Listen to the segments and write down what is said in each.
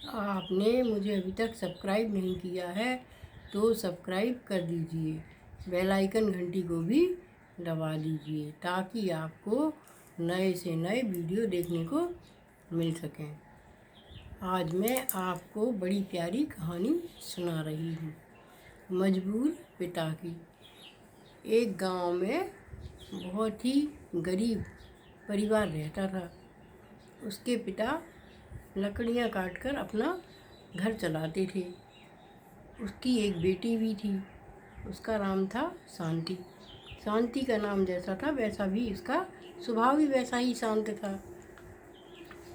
आपने मुझे अभी तक सब्सक्राइब नहीं किया है तो सब्सक्राइब कर दीजिए, बेल आइकन घंटी को भी दबा दीजिए ताकि आपको नए से नए वीडियो देखने को मिल सकें। आज मैं आपको बड़ी प्यारी कहानी सुना रही हूँ, मजबूर पिता की। एक गांव में बहुत ही गरीब परिवार रहता था। उसके पिता लकड़ियाँ काटकर अपना घर चलाते थे। उसकी एक बेटी भी थी, उसका नाम था शांति। शांति का नाम जैसा था वैसा भी इसका स्वभाव भी वैसा ही शांत था।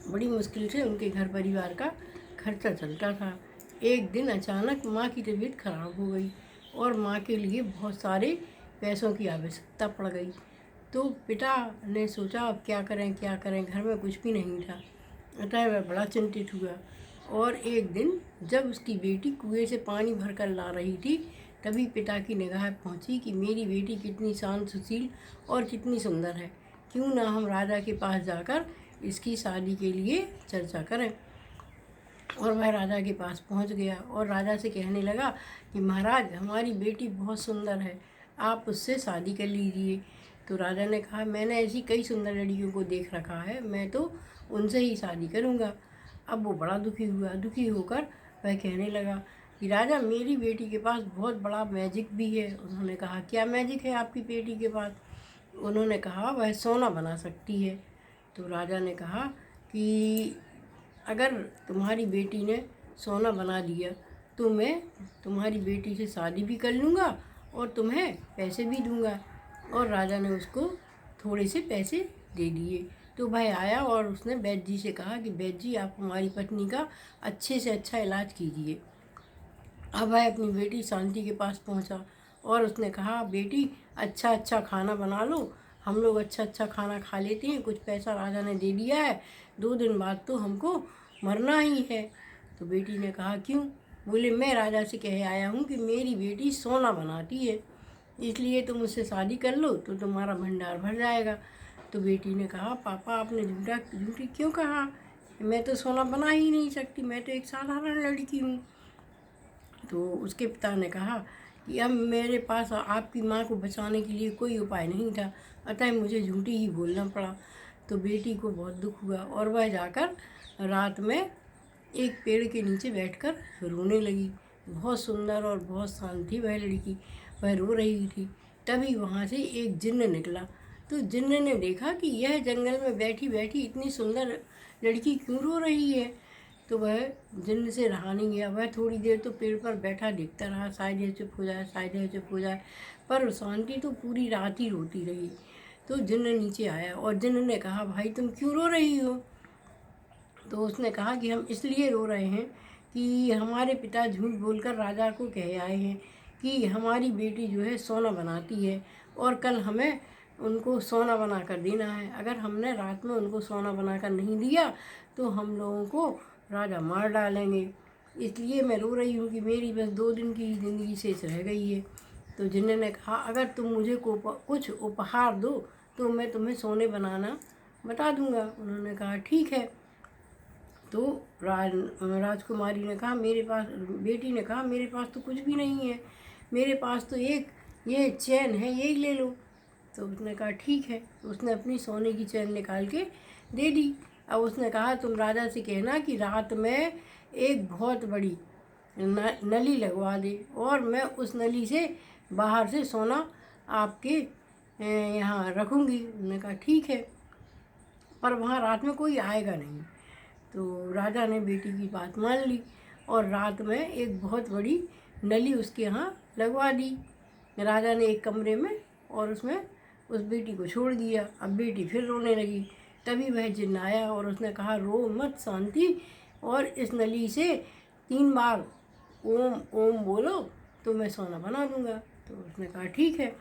बड़ी मुश्किल से उनके घर परिवार का खर्चा चलता था। एक दिन अचानक माँ की तबीयत खराब हो गई और माँ के लिए बहुत सारे पैसों की आवश्यकता पड़ गई। तो पिता ने सोचा अब क्या करें, घर में कुछ भी नहीं था। अतः वह बड़ा चिंतित हुआ। और एक दिन जब उसकी बेटी कुएं से पानी भरकर ला रही थी, तभी पिता की निगाह पहुंची कि मेरी बेटी कितनी शांत, सुशील और कितनी सुंदर है। क्यों ना हम राजा के पास जाकर इसकी शादी के लिए चर्चा करें। और वह राजा के पास पहुंच गया और राजा से कहने लगा कि महाराज, हमारी बेटी बहुत सुंदर है, आप उससे शादी कर लीजिए। तो राजा ने कहा, मैंने ऐसी कई सुंदर लड़कियों को देख रखा है, मैं तो उनसे ही शादी करूँगा। अब वो बड़ा दुखी हुआ। दुखी होकर वह कहने लगा कि राजा, मेरी बेटी के पास बहुत बड़ा मैजिक भी है। उन्होंने कहा, क्या मैजिक है आपकी बेटी के पास? उन्होंने कहा, वह सोना बना सकती है। तो राजा ने कहा कि अगर तुम्हारी बेटी ने सोना बना दिया तो मैं तुम्हारी बेटी से शादी भी कर लूँगा और तुम्हें पैसे भी दूँगा। और राजा ने उसको थोड़े से पैसे दे दिए। तो भाई आया और उसने वैद्य जी से कहा कि वैद्य जी, आप हमारी पत्नी का अच्छे से अच्छा इलाज कीजिए। अब वह अपनी बेटी शांति के पास पहुंचा और उसने कहा, बेटी अच्छा अच्छा खाना बना लो, हम लोग अच्छा अच्छा खाना खा लेते हैं, कुछ पैसा राजा ने दे दिया है, 2 दिन बाद तो हमको मरना ही है। तो बेटी ने कहा, क्यों? बोले, मैं राजा से कह आया हूँ कि मेरी बेटी सोना बनाती है, इसलिए तुम उससे शादी कर लो तो तुम्हारा भंडार भर जाएगा। तो बेटी ने कहा, पापा आपने झूठी क्यों कहा? मैं तो सोना बना ही नहीं सकती, मैं तो एक साधारण लड़की हूँ। तो उसके पिता ने कहा कि अब मेरे पास आपकी माँ को बचाने के लिए कोई उपाय नहीं था, अतः मुझे झूठी ही बोलना पड़ा। तो बेटी को बहुत दुख हुआ और वह जाकर रात में एक पेड़ के नीचे बैठकर रोने लगी। बहुत सुंदर और बहुत शांत थी वह लड़की, वह रो रही थी। तभी वहाँ से एक जिन्न निकला। तो जिन्न ने देखा कि यह जंगल में बैठी बैठी इतनी सुंदर लड़की क्यों रो रही है। तो वह जिन्न से रहा नहीं गया। वह थोड़ी देर तो पेड़ पर बैठा देखता रहा, शायद यह चुप हो जाए, शायद यह चुप हो जाए। पर शांति तो पूरी रात ही रोती रही। तो जिन्न नीचे आया और जिन्न ने कहा, भाई तुम क्यों रो रही हो? तो उसने कहा कि हम इसलिए रो रहे हैं कि हमारे पिता झूठ बोलकर राजा को कह आए हैं कि हमारी बेटी जो है सोना बनाती है और कल हमें उनको सोना बना कर देना है। अगर हमने रात में उनको सोना बना कर नहीं दिया तो हम लोगों को राजा मार डालेंगे। इसलिए मैं रो रही हूँ कि मेरी बस 2 दिन की ज़िंदगी शेष रह गई है। तो जिन्न ने कहा, अगर तुम मुझे कुछ उपहार दो तो मैं तुम्हें सोने बनाना बता दूंगा। उन्होंने कहा, ठीक है। तो राजकुमारी ने कहा, मेरे पास बेटी ने कहा, मेरे पास तो कुछ भी नहीं है, मेरे पास तो एक ये चैन है, यही ले लो। तो उसने कहा, ठीक है। तो उसने अपनी सोने की चैन निकाल के दे दी। अब उसने कहा, तुम राजा से कहना कि रात में एक बहुत बड़ी नली लगवा दे और मैं उस नली से बाहर से सोना आपके यहाँ रखूँगी। उन्होंने कहा, ठीक है, पर वहाँ रात में कोई आएगा नहीं। तो राजा ने बेटी की बात मान ली और रात में एक बहुत बड़ी नली उसके यहाँ लगवा दी। राजा ने एक कमरे में और उसमें उस बेटी को छोड़ दिया। अब बेटी फिर रोने लगी। तभी वह जिन्न आया और उसने कहा, रो मत शांति, और इस नली से 3 बार ओम ओम बोलो तो मैं सोना बना दूंगा। तो उसने कहा, ठीक है।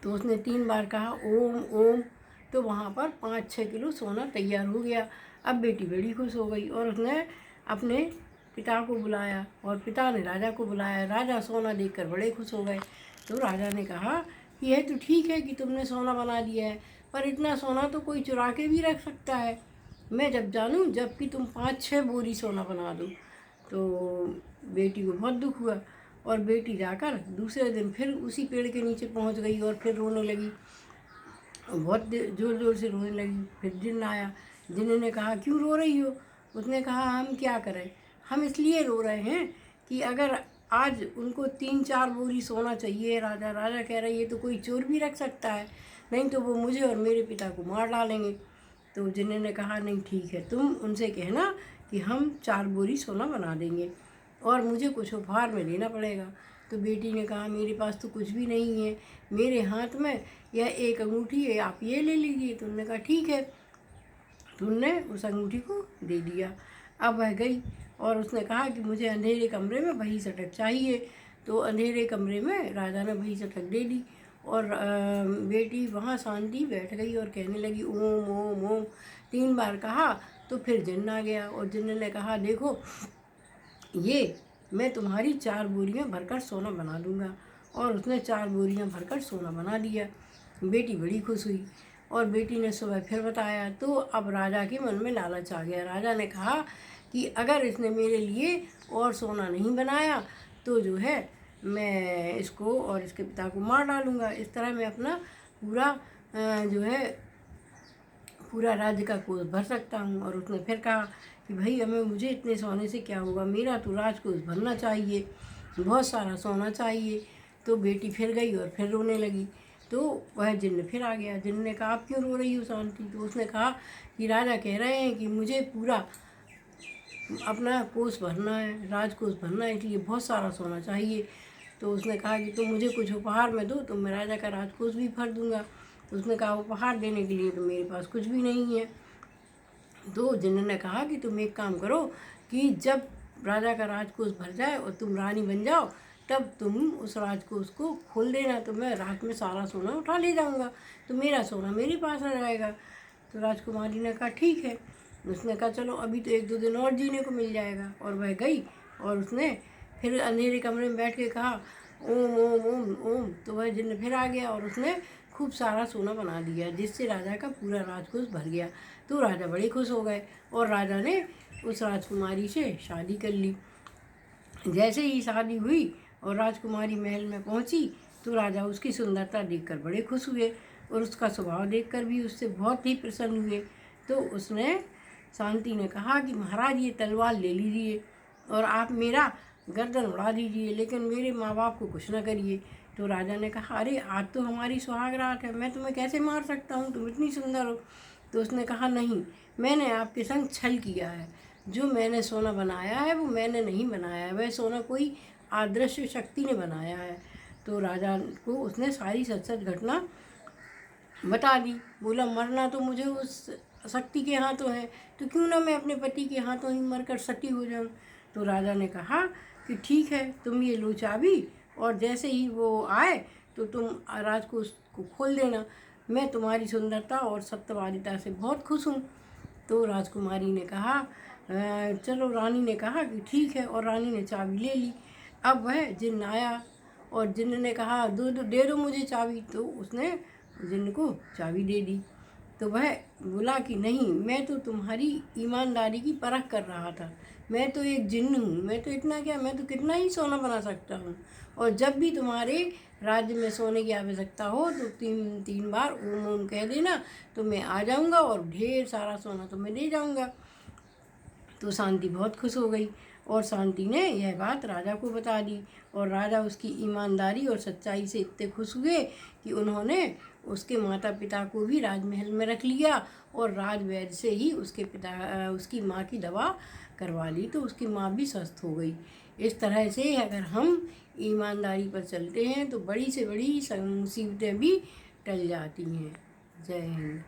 तो उसने 3 बार कहा ओम ओम, तो वहाँ पर 5-6 किलो सोना तैयार हो गया। अब बेटी बड़ी खुश हो गई और उसने अपने पिता को बुलाया और पिता ने राजा को बुलाया। राजा सोना देखकर बड़े खुश हो गए। तो राजा ने कहा कि यह तो ठीक है कि तुमने सोना बना दिया है, पर इतना सोना तो कोई चुरा के भी रख सकता है। मैं जब जानूँ जबकि तुम 5-6 बोरी सोना बना दो। तो बेटी को बहुत दुख हुआ और बेटी जाकर दूसरे दिन फिर उसी पेड़ के नीचे पहुंच गई और फिर रोने लगी, बहुत ज़ोर ज़ोर से रोने लगी। फिर जिन्न आया, जिन्न ने कहा क्यों रो रही हो? उसने कहा हम क्या करें, हम इसलिए रो रहे हैं कि अगर आज उनको 3-4 बोरी सोना चाहिए राजा। राजा कह रही है तो कोई चोर भी रख सकता है, नहीं तो वो मुझे और मेरे पिता को मार डालेंगे। तो जिन्न ने कहा नहीं ठीक है, तुम उनसे कहना कि हम 4 बोरी सोना बना देंगे और मुझे कुछ उपहार में देना पड़ेगा। तो बेटी ने कहा मेरे पास तो कुछ भी नहीं है, मेरे हाथ में यह एक अंगूठी है, आप ये ले लीजिए। तो उन्होंने कहा ठीक है। तो उनने उस अंगूठी को दे दिया। अब वह गई और उसने कहा कि मुझे अंधेरे कमरे में वही सटक चाहिए। तो अंधेरे कमरे में राजा ने वही सटक दे दी और बेटी वहाँ शांति बैठ गई और कहने लगी ओम ओम ओम 3 बार कहा। तो फिर जिन्न आ गया और जिन्न ने कहा देखो ये मैं तुम्हारी 4 बोरियां भरकर सोना बना दूंगा। और उसने 4 बोरियां भरकर सोना बना दिया। बेटी बड़ी खुश हुई और बेटी ने सुबह फिर बताया। तो अब राजा के मन में लालच आ गया। राजा ने कहा कि अगर इसने मेरे लिए और सोना नहीं बनाया तो जो है मैं इसको और इसके पिता को मार डालूँगा। इस तरह मैं अपना पूरा जो है पूरा राज्य का कोष भर सकता हूँ। और उसने फिर कहा कि भाई हमें मुझे इतने सोने से क्या होगा, मेरा तो राजकोष भरना चाहिए, बहुत सारा सोना चाहिए। तो बेटी फिर गई और फिर रोने लगी। तो वह जिन्न फिर आ गया। जिन्न ने कहा आप क्यों रो रही हो शांति? तो उसने कहा कि राजा कह रहे हैं कि मुझे पूरा अपना कोष भरना है, राजकोष भरना है, इसलिए बहुत सारा सोना चाहिए। तो उसने कहा कि तुम मुझे कुछ उपहार में दो तो मैं राजा का राजकोष भी भर दूंगा। तो उसने कहा उपहार देने के लिए तो मेरे पास कुछ भी नहीं है। तो जिन्न ने कहा कि तुम एक काम करो कि जब राजा का राजकोष भर जाए और तुम रानी बन जाओ तब तुम उस राजकोष को खोल देना, तो मैं रात में सारा सोना उठा ले जाऊंगा, तो मेरा सोना मेरे पास आ जाएगा। तो राजकुमारी ने कहा ठीक है। उसने कहा चलो अभी तो 1-2 दिन और जीने को मिल जाएगा। और वह गई और उसने फिर अंधेरे कमरे में बैठ के कहा ओम ओम ओम ओम। तो वह जिन्न फिर आ गया और उसने खूब सारा सोना बना दिया जिससे राजा का पूरा राजकोष भर गया। तो राजा बड़े खुश हो गए और राजा ने उस राजकुमारी से शादी कर ली। जैसे ही शादी हुई और राजकुमारी महल में पहुंची तो राजा उसकी सुंदरता देखकर बड़े खुश हुए और उसका स्वभाव देखकर भी उससे बहुत ही प्रसन्न हुए। तो उसने शांति ने कहा कि महाराज ये तलवार ले लीजिए और आप मेरा गर्दन उड़ा दीजिए, लेकिन मेरे माँ बाप को कुछ न करिए। तो राजा ने कहा अरे आज तो हमारी सुहाग रात है, मैं तुम्हें कैसे मार सकता हूँ, तुम इतनी सुंदर हो। तो उसने कहा नहीं, मैंने आपके संग छल किया है, जो मैंने सोना बनाया है वो मैंने नहीं बनाया है, वह सोना कोई अदृश्य शक्ति ने बनाया है। तो राजा को उसने सारी सच सच घटना बता दी। बोला मरना तो मुझे उस शक्ति के हाथों है, तो क्यों ना मैं अपने पति के हाथों ही मरकर सती हो जाऊं। तो राजा ने कहा कि ठीक है, तुम ये लो चाबी और जैसे ही वो आए तो तुम राज को उसको खोल देना, मैं तुम्हारी सुंदरता और सत्यवादिता से बहुत खुश हूँ। तो राजकुमारी ने कहा चलो। रानी ने कहा कि ठीक है और रानी ने चाबी ले ली। अब वह जिन्न आया और जिन्न ने कहा दे दो मुझे चाबी। तो उसने जिन्न को चाबी दे दी। तो वह बोला कि नहीं, मैं तो तुम्हारी ईमानदारी की परख कर रहा था, मैं तो एक जिन्न हूँ, मैं तो इतना क्या, मैं तो कितना ही सोना बना सकता हूँ। और जब भी तुम्हारे राज्य में सोने की आवश्यकता हो तो 3 बार ओम ओम कह देना, तो मैं आ जाऊँगा और ढेर सारा सोना तुम्हें दे जाऊँगा। तो शांति बहुत खुश हो गई और शांति ने यह बात राजा को बता दी और राजा उसकी ईमानदारी और सच्चाई से इतने खुश हुए कि उन्होंने उसके माता पिता को भी राजमहल में रख लिया और राजवैद्य से ही उसकी माँ की दवा करवा ली, तो उसकी माँ भी स्वस्थ हो गई। इस तरह से अगर हम ईमानदारी पर चलते हैं तो बड़ी से बड़ी मुसीबतें भी टल जाती हैं। जय हिंद।